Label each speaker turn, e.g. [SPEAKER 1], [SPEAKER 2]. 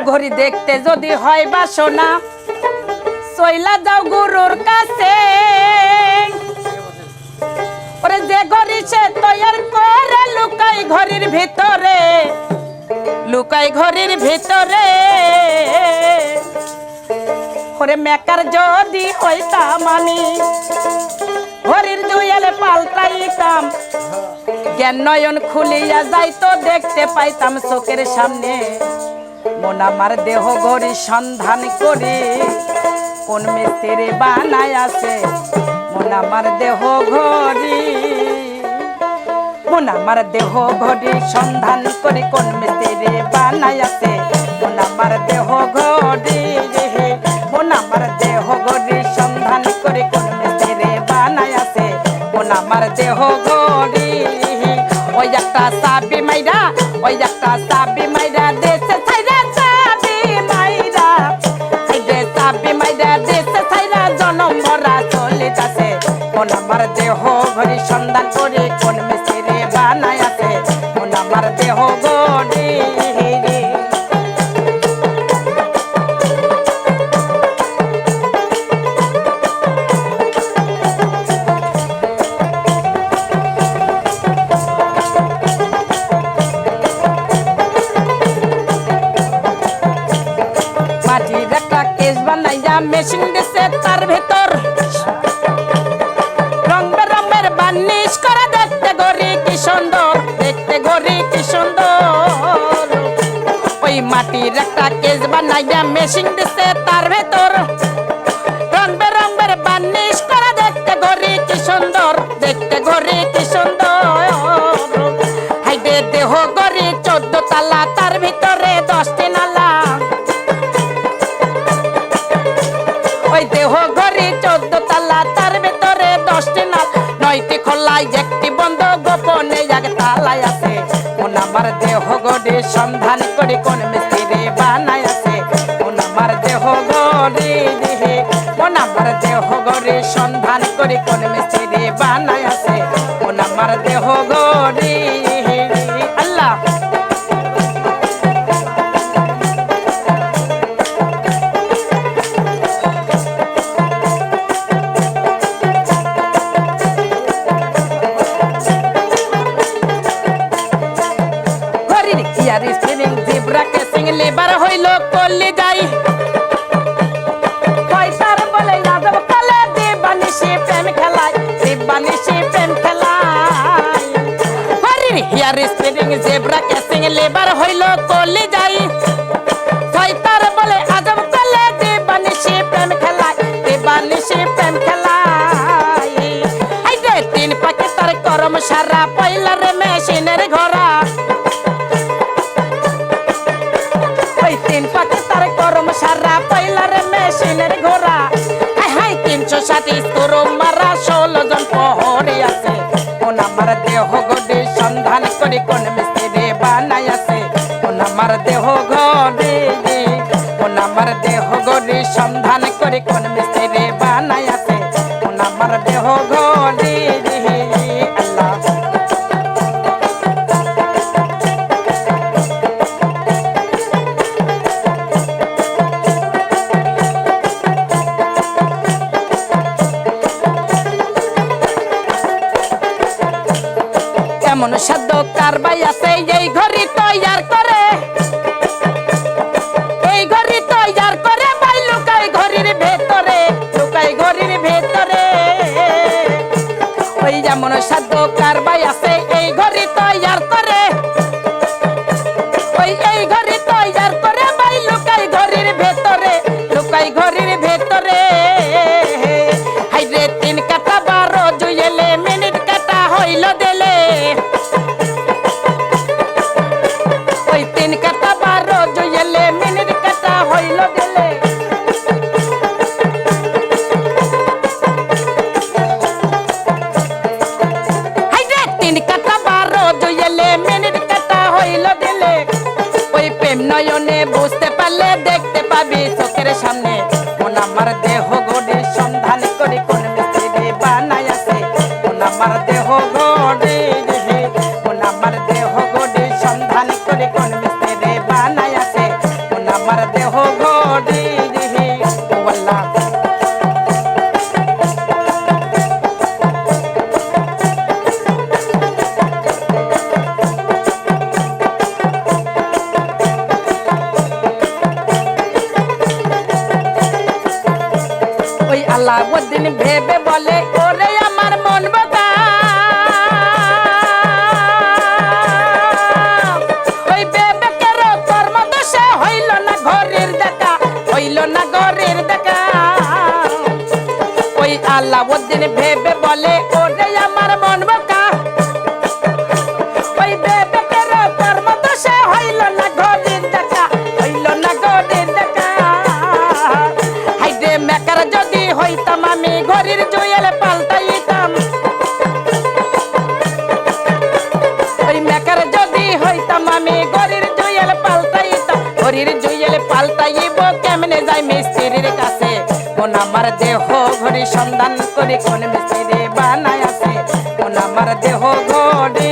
[SPEAKER 1] ঘড়ি দেখতে যদি হয় বাসনা চইলা যাও গুরুর কাছে ওরে যে ঘড়ি সে তৈয়ার করে লুকাই ঘড়ির ভিতরে লুকাই ঘড়ির ভিতরে ওরে মেকার যদি হইতাম আমি ঘড়ির দুয়াল পাল্টাইতাম জ্ঞান নয়ন খুলিয়া যাইতো দেখতে পাইতাম চোখের সামনে মন আমার দেহ ঘড়ি সন্ধান করি কোন মিস্ত্রি বানায় আছে মন আমার দেহ ঘড়ি মন আমার দেহ ঘড়ি সন্ধান করি কোন মিস্ত্রি বানায় আছে মন আমার দেহ ঘড়ি মন আমার দেহ ঘড়ি সন্ধান করি কোন মিস্ত্রি বানায় আছে মন আমার দেহ ঘড়ি ওই একটা চাবি মাইরা ওই একটা চাবি মাইরা দেশে ছাইরা চাবি মাইরা এই যে চাবি মাইরা দেশে ছাইরা জনম ভরা চলে যাচ্ছে কোন আমার দেহ ঘড়ি সন্ধান করে কোন মিস্ত্রি বানায় আছে কোন আমার দেহ ঘড়ি মেশিন দিছে তার ভেতর রং বেরঙের বার্নিশ করা দেখতে ঘড়ি কি সুন্দর দেখতে ঘড়ি কি সুন্দর ওই মাটির একটা কেস বানাইয়া মেশিন দিছে তার ভেতর রং বেরঙের বার্নিশ করা দেখতে ঘড়ি কি সুন্দর দেখতে ঘড়ি কি সুন্দর হাইদে দেহ ঘড়ি 14 তালা তার ভিতরে 10টি নালা ওই দেহ ঘড়ি 14 তালা তার ভিতরে 10টি নাল 9টি খোলাই 1টি বন্ধ গোপনে এক তালায় আছে কোন আমার দেহ ঘড়ি সন্ধান করি কোন মিস্ত্রি বানায় আছে কোন আমার দেহ ঘড়ি কোন আমার দেহ ঘড়ি সন্ধান করি কোন মিস্ত্রি বানায় আছে কোন আমার দেহ ঘড়ি আল্লাহ লেবার হইল করলি যাই পয়সার বলে যাদব কালে দিবানিশি প্রেম খেলায় দিবানিশি প্রেম খেলায় হরির here spinning zebra casing labour হইল করলি যাই পয়সার বলে আজব কালে দিবানিশি প্রেম খেলায় দিবানিশি প্রেম খেলায় এই যে 3 পাকে তার করম সারা পয়লার মেশিনের ঘোড়া 3 পাকে তার করম সারা পয়লার মেশিনের ঘোড়া হাই 360 স্তর মারা 16 জন প্রহরী আছে কোন আমার দেহ ঘড়ি সন্ধান করি কোন মিস্ত্রি বানায় আছে কোন আমার দেহ ঘড়ি কোন আমার দেহ ঘড়ি সন্ধান করি কোন মিস্ত্রি বানায় আছে কোন আমার দেহ ঘড়ি আল্লাহ এমন সাধ্য কারবাই আছে এই ঘড়ি তৈয়ার করে এই ঘড়ি তৈয়ার করে ভাই লুকাই ঘড়ির ভেতরে লুকাই ঘড়ির ভেতরে ওই যেমন সাধ্য কারবাই আছে এই ঘড়ি তৈয়ার করে ওই এই ঘড়ি তৈয়ার করে ভাই লুকাই ঘড়ির ভেতরে লুকাই ঘড়ির ভেতরে হাইরে 3 কাটা 12 জুয়েলে মিনিট কাটা হইল দিলে ওই 3 কাটা 12 জুয়েলে মিনিট কাটা হইল দিলে হাইরে 3 কাটা 12 জুয়েলে মিনিট কাটা হইল দিলে ওই প্রেম নয়নে বুঝতে পারলে দেখতে পাবি চোখের সামনে কোন আমার দেহ ঘড়ি সন্ধান করি কোন মিস্ত্রি বানায় আছে কোন আমার দেহ ঘড়ি কোন আমার দেহ ঘড়ি সন্ধান করি কোন মিস্ত্রি বানায় আছে কোন আলাউদ্দিন ভেবে বলে ওরে আমার মন বোকা ওই বিবেকের কর্মদোষে হইল না ঘরের দেখা হইল না ঘরের দেখা ওই আলাউদ্দিন ভেবে বলে ওরে আমার মন বোকা ওই বিবেকের কর্মদোষে হইল না ঘরের দেখা হইল না ঘরের দেখা হাইরে মেকার যদি হইতাম আমি ঘরের জুয়েল পাল্টাইতাম ওই মেকার যদি হইতাম আমি ঘরের জুয়েল পাল্টাইতাম ঘরের জুয়েল পাল্টাইব কেমনে যাই মিস্ত্রির কাছে কোন আমার দেহ ঘড়ি সন্ধান করে কোন মিস্ত্রি বানায় আছে কোন আমার দেহ ঘড়ি